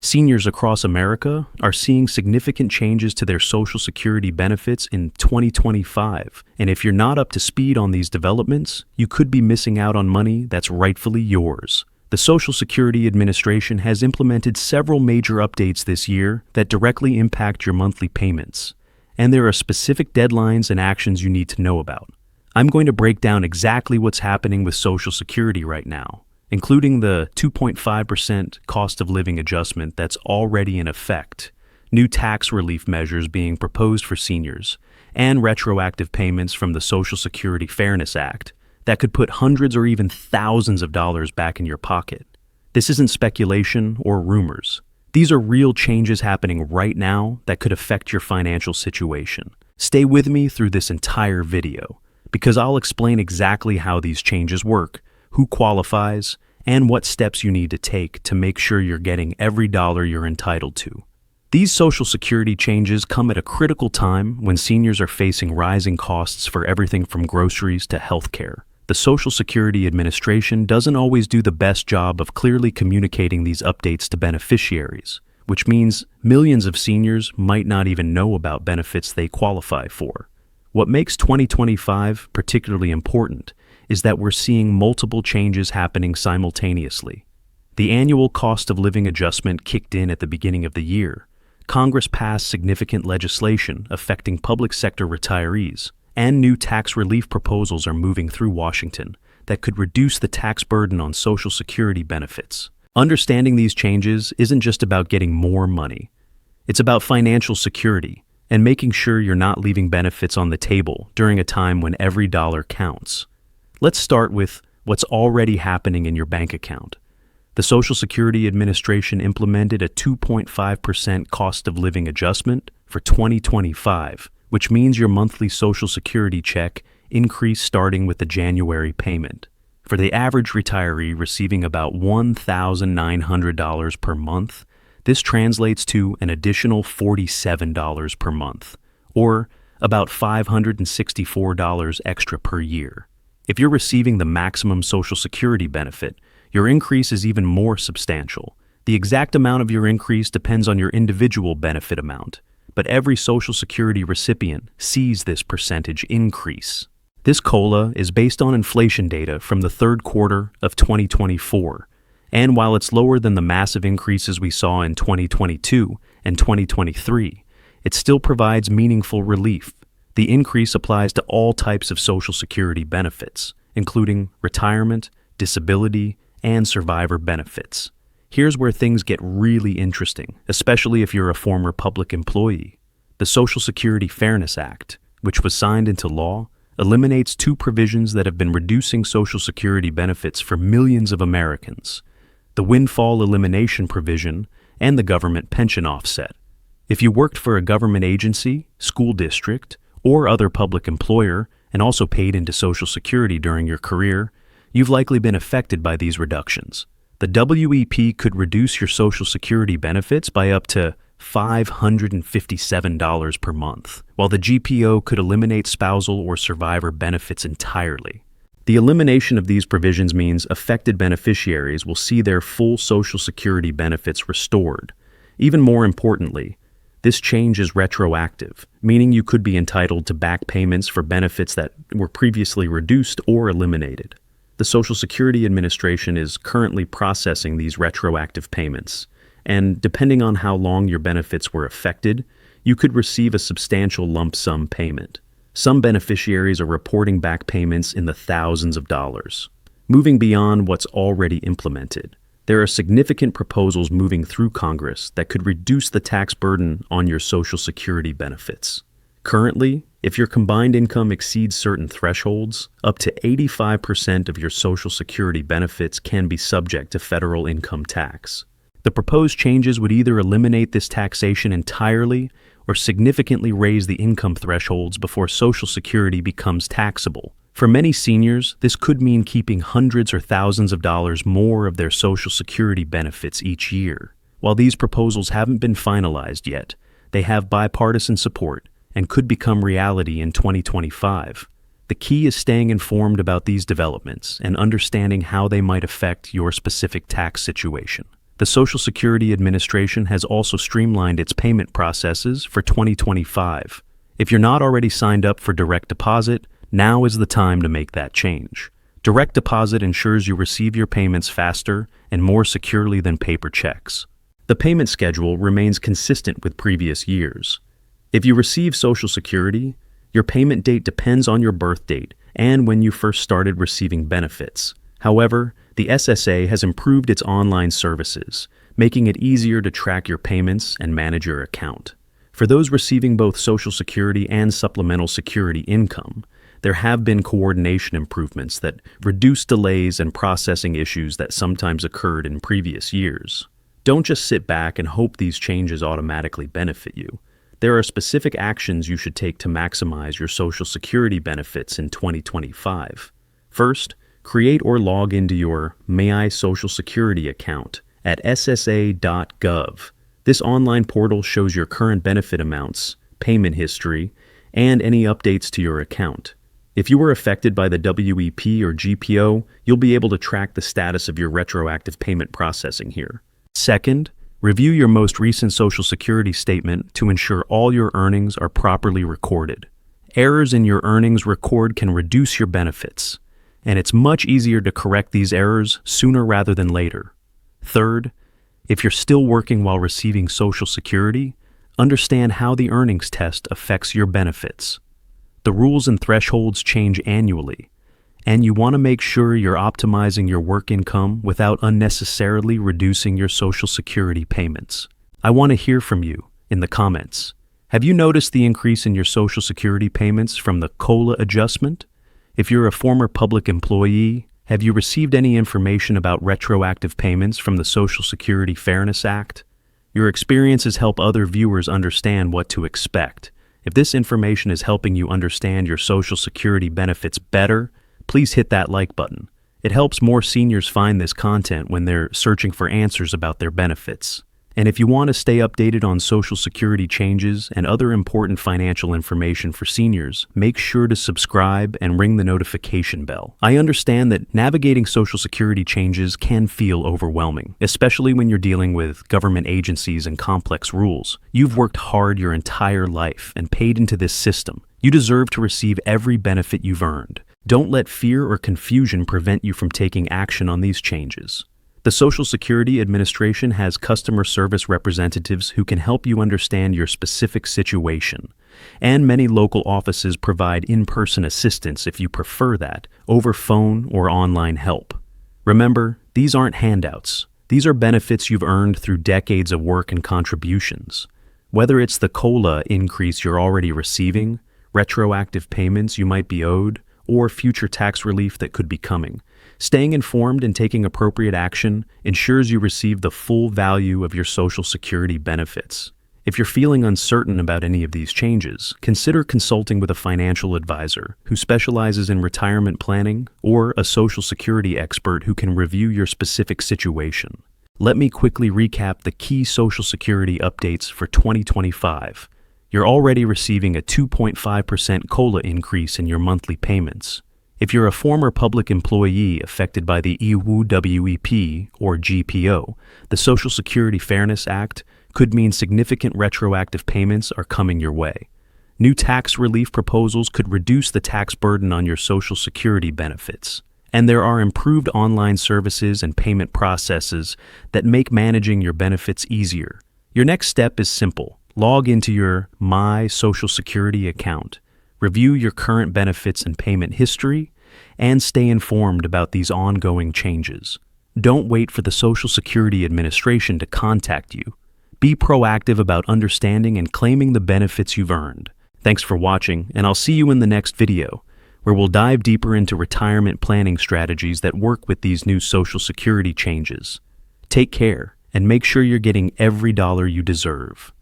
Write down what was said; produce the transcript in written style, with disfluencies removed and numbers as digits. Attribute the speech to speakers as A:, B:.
A: Seniors across America are seeing significant changes to their Social Security benefits in 2025, and if you're not up to speed on these developments, you could be missing out on money that's rightfully yours. The Social Security Administration has implemented several major updates this year that directly impact your monthly payments, and there are specific deadlines and actions you need to know about. I'm going to break down exactly what's happening with Social Security right now, including the 2.5% cost of living adjustment that's already in effect, new tax relief measures being proposed for seniors, and retroactive payments from the Social Security Fairness Act that could put hundreds or even thousands of dollars back in your pocket. This isn't speculation or rumors. These are real changes happening right now that could affect your financial situation. Stay with me through this entire video, because I'll explain exactly how these changes work, who qualifies, and what steps you need to take to make sure you're getting every dollar you're entitled to. These Social Security changes come at a critical time when seniors are facing rising costs for everything from groceries to healthcare. The Social Security Administration doesn't always do the best job of clearly communicating these updates to beneficiaries, which means millions of seniors might not even know about benefits they qualify for. What makes 2025 particularly important is that we're seeing multiple changes happening simultaneously. The annual cost of living adjustment kicked in at the beginning of the year. Congress passed significant legislation affecting public sector retirees, and new tax relief proposals are moving through Washington that could reduce the tax burden on Social Security benefits. Understanding these changes isn't just about getting more money. It's about financial security and making sure you're not leaving benefits on the table during a time when every dollar counts. Let's start with what's already happening in your bank account. The Social Security Administration implemented a 2.5% cost of living adjustment for 2025, which means your monthly Social Security check increased starting with the January payment. For the average retiree receiving about $1,900 per month, this translates to an additional $47 per month, or about $564 extra per year. If you're receiving the maximum Social Security benefit, your increase is even more substantial. The exact amount of your increase depends on your individual benefit amount, but every Social Security recipient sees this percentage increase. This COLA is based on inflation data from the third quarter of 2024, and while it's lower than the massive increases we saw in 2022 and 2023, it still provides meaningful relief. The increase applies to all types of Social Security benefits, including retirement, disability, and survivor benefits. Here's where things get really interesting, especially if you're a former public employee. The Social Security Fairness Act, which was signed into law, eliminates two provisions that have been reducing Social Security benefits for millions of Americans: the windfall elimination provision and the government pension offset. If you worked for a government agency, school district, or other public employer and also paid into Social Security during your career, you've likely been affected by these reductions. The WEP could reduce your Social Security benefits by up to $557 per month, while the GPO could eliminate spousal or survivor benefits entirely. The elimination of these provisions means affected beneficiaries will see their full Social Security benefits restored. Even more importantly, this change is retroactive, meaning you could be entitled to back payments for benefits that were previously reduced or eliminated. The Social Security Administration is currently processing these retroactive payments, and depending on how long your benefits were affected, you could receive a substantial lump sum payment. Some beneficiaries are reporting back payments in the thousands of dollars. Moving beyond what's already implemented, there are significant proposals moving through Congress that could reduce the tax burden on your Social Security benefits. Currently, if your combined income exceeds certain thresholds, up to 85% of your Social Security benefits can be subject to federal income tax. The proposed changes would either eliminate this taxation entirely or significantly raise the income thresholds before Social Security becomes taxable. For many seniors, this could mean keeping hundreds or thousands of dollars more of their Social Security benefits each year. While these proposals haven't been finalized yet, they have bipartisan support and could become reality in 2025. The key is staying informed about these developments and understanding how they might affect your specific tax situation. The Social Security Administration has also streamlined its payment processes for 2025. If you're not already signed up for direct deposit, now is the time to make that change. Direct deposit ensures you receive your payments faster and more securely than paper checks. The payment schedule remains consistent with previous years. If you receive Social Security, your payment date depends on your birth date and when you first started receiving benefits. However, the SSA has improved its online services, making it easier to track your payments and manage your account. For those receiving both Social Security and Supplemental Security income, there have been coordination improvements that reduce delays and processing issues that sometimes occurred in previous years. Don't just sit back and hope these changes automatically benefit you. There are specific actions you should take to maximize your Social Security benefits in 2025. First, create or log into your My Social Security account at ssa.gov. This online portal shows your current benefit amounts, payment history, and any updates to your account. If you were affected by the WEP or GPO, you'll be able to track the status of your retroactive payment processing here. Second, review your most recent Social Security statement to ensure all your earnings are properly recorded. Errors in your earnings record can reduce your benefits, and it's much easier to correct these errors sooner rather than later. Third, if you're still working while receiving Social Security, understand how the earnings test affects your benefits. The rules and thresholds change annually, and you want to make sure you're optimizing your work income without unnecessarily reducing your Social Security payments. I want to hear from you in the comments. Have you noticed the increase in your Social Security payments from the COLA adjustment? If you're a former public employee, have you received any information about retroactive payments from the Social Security Fairness Act? Your experiences help other viewers understand what to expect. If this information is helping you understand your Social Security benefits better, please hit that like button. It helps more seniors find this content when they're searching for answers about their benefits. And if you want to stay updated on Social Security changes and other important financial information for seniors, make sure to subscribe and ring the notification bell. I understand that navigating Social Security changes can feel overwhelming, especially when you're dealing with government agencies and complex rules. You've worked hard your entire life and paid into this system. You deserve to receive every benefit you've earned. Don't let fear or confusion prevent you from taking action on these changes. The Social Security Administration has customer service representatives who can help you understand your specific situation, and many local offices provide in-person assistance if you prefer that, over phone or online help. Remember, these aren't handouts. These are benefits you've earned through decades of work and contributions. Whether it's the COLA increase you're already receiving, retroactive payments you might be owed, or future tax relief that could be coming, staying informed and taking appropriate action ensures you receive the full value of your Social Security benefits. If you're feeling uncertain about any of these changes, consider consulting with a financial advisor who specializes in retirement planning or a Social Security expert who can review your specific situation. Let me quickly recap the key Social Security updates for 2025. You're already receiving a 2.5% COLA increase in your monthly payments. If you're a former public employee affected by the EWEP or GPO, the Social Security Fairness Act could mean significant retroactive payments are coming your way. New tax relief proposals could reduce the tax burden on your Social Security benefits. And there are improved online services and payment processes that make managing your benefits easier. Your next step is simple. Log into your My Social Security account, review your current benefits and payment history, and stay informed about these ongoing changes. Don't wait for the Social Security Administration to contact you. Be proactive about understanding and claiming the benefits you've earned. Thanks for watching, and I'll see you in the next video, where we'll dive deeper into retirement planning strategies that work with these new Social Security changes. Take care, and make sure you're getting every dollar you deserve.